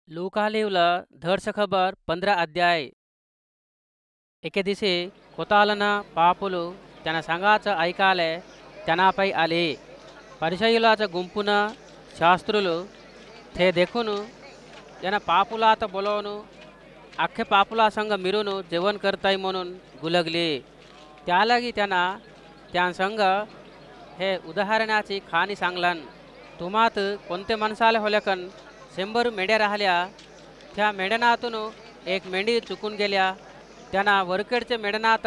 लूका लिवलं धडस खबर 15 अध्याय. एके दिवशी కొతాలన పాపులు తన సంగాచ ఐకాలే తనపై అలి పరిచయులాచ గుంపున శాస్త్రులు थे देखून जन पापुलात बोलवून अख्खे पापुला संग मिरून जेवण करताय म्हणून गुलगली. त्यालागी त्यांना त्या संग हे उदाहरणाची खाणी सांगलन. तुम्हात कोणते माणसाला होल्याकन 100 मेंढ्या राहिल्या. त्या मेंढ्यानातून एक मेंढी चुकून गेल्या. त्यांना वरकडचे मेंढ्यानात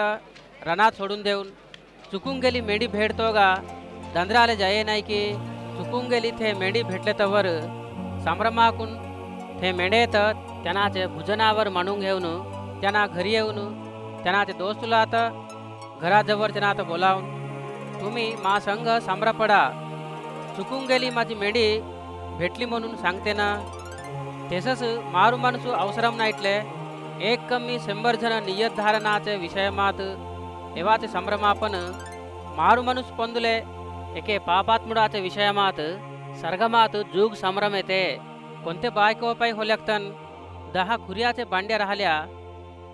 रणात सोडून देऊन चुकून गेली मेंढी भेटतो गा दंद्राले जाये नाही की चुकून गेली थे मेंढी भेटले तर संभ्रमाकून ते मेंढेत त्यांनाचे भुजनावर मांडून घेऊन त्यांना घरी येऊन त्यांनाचे दोस्तुला घराजवळ त्यांना बोलावून तुम्ही मा संग संभ्रपडा चुकून गेली माझी मेंढी भेटली म्हणून सांगते ना. तेसच मारू माणसू अवसरम नाईटले एक कमी 100 जण नियतधारणाचे विषयमात एवाचे संभ्रमापन मारू माणूस पंदुले एके पापात्मुडाचे विषयमात सर्गमात जुग संभ्रम येते. कोणते बायकोपाई होल्याकतन 10 खुर्याचे बांड्या राहिल्या.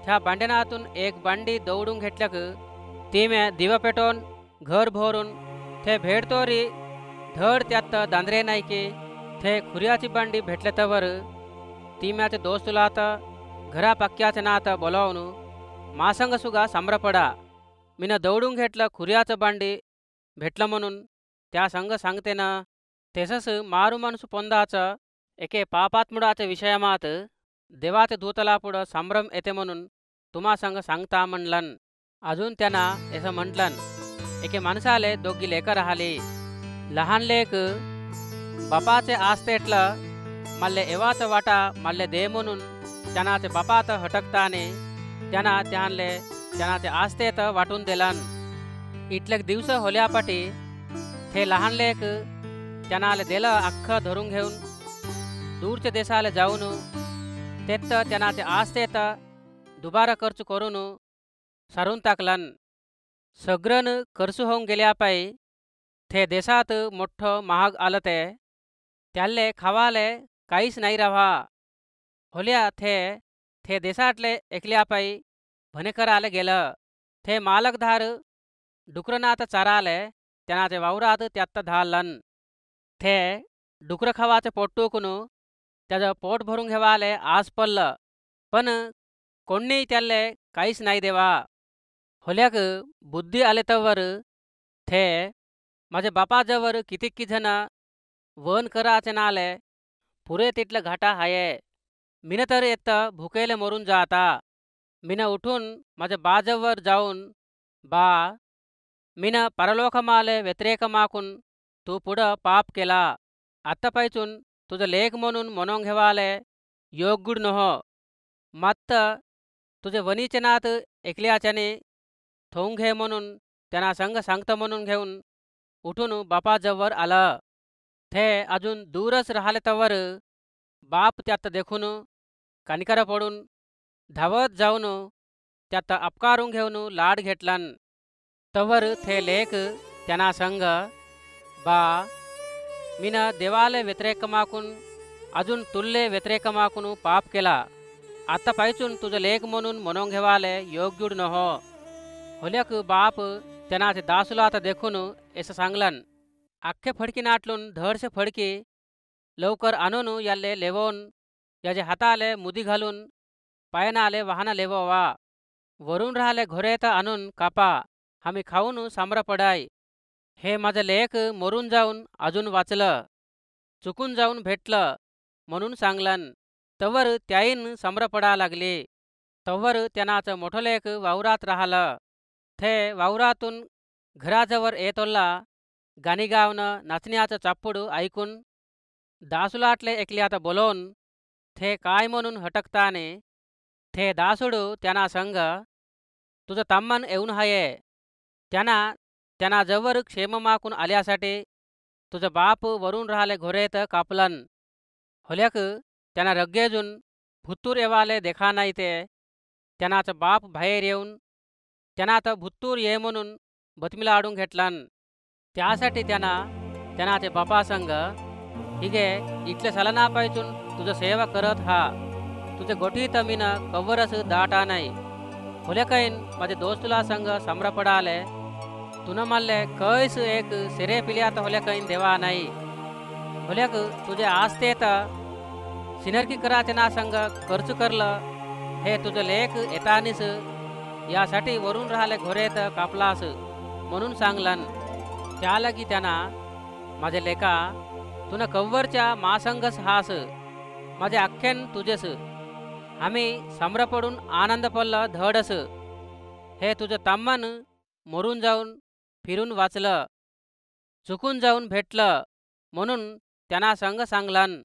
त्या बांड्यानातून एक बांडी दौडून घेतल्याक तीमे दिवा पेटवून घर भरून ते भेटतोरी धड त्यात दांद्रे नाही की ते खुर्याची बांडी भेटले तर तीम्याचे दोस्तुला घरा पक्क्याचे नात बोलावून मासंग सुगा संभ्रपडा मीन दौडून घेतलं खुर्याचं बांडी भेटलं म्हणून त्या संग सांगते ना. तेसस मारू माणूस पोंदाचं एके पापात्मुडाच्या विषयमात देवाचे दूतला पुढं संभ्रम येते म्हणून तुम्हा संग सांगता म्हणलन. अजून त्यांना असं म्हटलन एके माणसाले दोघी लेकर राहिली. लहान लेक बापाचे आस्तेटलं मल्ले एवाच वाटा मल्ले दे म्हणून त्यांनाचे बापात हटकताने त्यांना त्यांनाचे आस्तेत वाटून दिलन. इटलेक दिवस होल्यापाटी ते लहान लेक त्यांना दिलं अख्खं धरून घेऊन दूरच्या देशाला जाऊन तेत त्यांनाचे आस्तेत दुबारा खर्च करून सारून टाकलन. सगळं खर्च होऊन गेल्यापायी ते देशात मोठं महाग आलं ते त्याले खावाले काहीच नाही राहा. होल्या ते देशातले एकल्यापायी भनेकराले गेलं. ते मालकधार डुकरनात चाराले त्यांनाचे वावरात त्यात धालन. ते डुकर खावाचे पोट टोकून त्याचं पोट भरून घेवाले आज पडलं पण कोणी त्याले काहीच नाही देवा. होल्याक बुद्धी आले तवर ते माझे बापाजवळ किती जण वन कराचे नाले पुरे तिथलं घाटा हाये. मीन तर येत भुकेले मरून जाता. मीन उठून माझ्या बाजवर जाऊन बा मीन परलोकमाले व्यतिरेक माकून तू पुढं पाप केला. आत्तापायचून तुझं लेख म्हणून म्हणून घेवाले योग्य नहो. मात्त तुझे वनीचे नात एकल्याच्याने ठोंग घे म्हणून त्यांना संग सांगतं म्हणून घेऊन उठून बापाजवळ आलं. ते अजून दूरच राहिले तवर बाप त्यात देखून कणिकर पडून धावत जाऊन त्यात अपकारून घेऊन लाड घेतलन. तवर ते लेख त्यांना संग बा मीन देवाले व्यतिरेक माकून अजून तुल्ले व्यतिरेक माकून पाप केला. आता पाहिजून तुझं लेख म्हणून म्हणून घेवाले योग्य नहो. होल्याक बाप त्यांनाचे दासूला देखून असं सांगलन. अख्खे फडकी नाटलून धडसे फडकी लवकर आणून याले लेवून याचे हाताले मुदी घालून पायनाले वाहन लेववा. वरून राहिले घोरेत आणून कापा आम्ही खाऊन संभ्रपडाय. हे माझं लेख मरून जाऊन अजून वाचलं चुकून जाऊन भेटलं म्हणून सांगलन. तवर त्याईन संभ्रपडा लागली. तवर त्यांनाचं मोठं लेख वावरात राहिलं. ते वावरातून घराजवळ येतोला गाणी गावनं नाचण्याचं चापूड ऐकून दासूलाटले एकल्यात बोलवून ते काय म्हणून हटकताने ते दासूडू त्यांना संग तुझं ताम्मन येऊन हाये. त्यांना जवळ क्षेम माकून आल्यासाठी तुझं बाप वरून राहिले घोरेत कापलन. होल्याक त्यांना रग्गेजून भुत्तूर येवाले देखा नाही. ते त्यांनाचं बाप बाहेर येऊन त्यांना भुत्तूर ये म्हणून बतमीला आडून घेतलन. त्यासाठी त्यांनाचे बापा संग हिगे इथले सलना पाहिजून तुझं सेवा करत हा. तुझे गोठी तमीन कव्वरस दाटा नाही. हुल्याकैन माझे दोस्तुला संग समरा पडाले. तुन मल्ले कैस एक सिरे पिल्यात हुल्याकैन देवा नाही. हुल्याक तुझे आस्तेत सिनरकी कराचे ना संग खर्च करलं. हे तुझं लेख येतानीस यासाठी वरून राहिले घोरेत कापलास म्हणून सांगलन. त्यालागी त्यांना माझे लेका तुन कव्वरच्या मासंगस हास. माझे अख्खेन तुझेस. आम्ही समरा पडून आनंद पडलं धडस. हे तुझं तम्मन मरून जाऊन फिरून वाचलं. चुकून जाऊन भेटलं म्हणून त्यांना संग सांगलन.